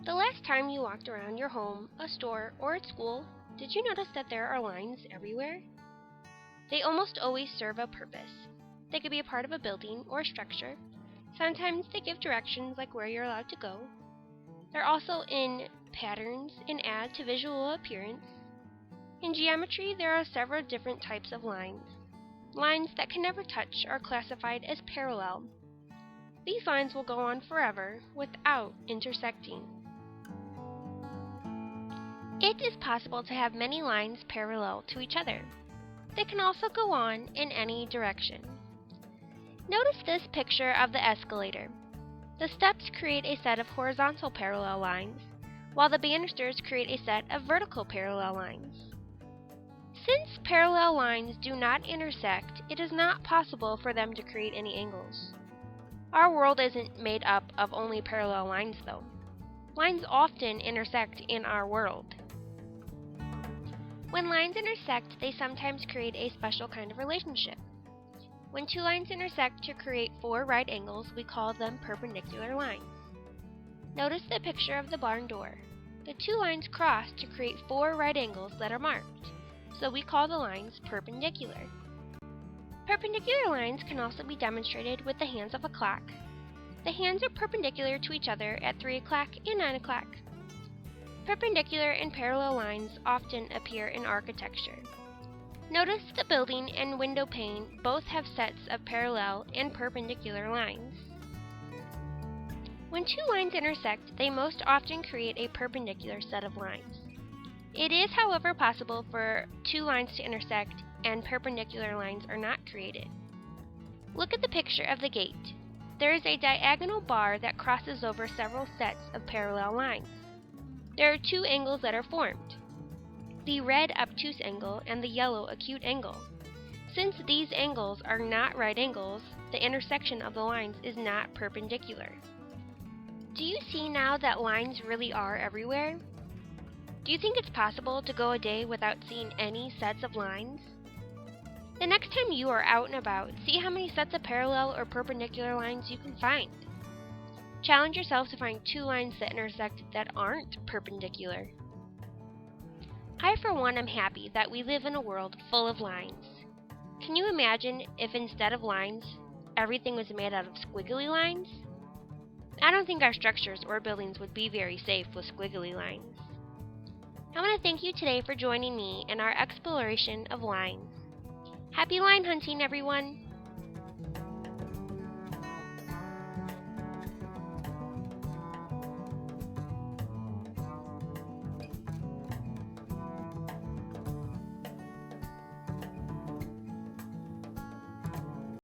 The last time you walked around your home, a store, or at school, did you notice that there are lines everywhere? They almost always serve a purpose. They could be a part of a building or structure. Sometimes they give directions like where you're allowed to go. They're also in patterns and add to visual appearance. In geometry, there are several different types of lines. Lines that can never touch are classified as parallel. These lines will go on forever without intersecting. It is possible to have many lines parallel to each other. They can also go on in any direction. Notice this picture of the escalator. The steps create a set of horizontal parallel lines, while the banisters create a set of vertical parallel lines. Since parallel lines do not intersect, it is not possible for them to create any angles. Our world isn't made up of only parallel lines, though. Lines often intersect in our world. When lines intersect, they sometimes create a special kind of relationship. When two lines intersect to create four right angles, we call them perpendicular lines. Notice the picture of the barn door. The two lines cross to create four right angles that are marked, so we call the lines perpendicular. Perpendicular lines can also be demonstrated with the hands of a clock. The hands are perpendicular to each other at 3 o'clock and 9 o'clock. Perpendicular and parallel lines often appear in architecture. Notice the building and window pane both have sets of parallel and perpendicular lines. When two lines intersect, they most often create a perpendicular set of lines. It is, however, possible for two lines to intersect and perpendicular lines are not created. Look at the picture of the gate. There is a diagonal bar that crosses over several sets of parallel lines. There are two angles that are formed, the red obtuse angle and the yellow acute angle. Since these angles are not right angles, the intersection of the lines is not perpendicular. Do you see now that lines really are everywhere? Do you think it's possible to go a day without seeing any sets of lines? The next time you are out and about, see how many sets of parallel or perpendicular lines you can find. Challenge yourself to find two lines that intersect that aren't perpendicular. I, for one, am happy that we live in a world full of lines. Can you imagine if instead of lines, everything was made out of squiggly lines? I don't think our structures or buildings would be very safe with squiggly lines. I want to thank you today for joining me in our exploration of lines. Happy line hunting, everyone!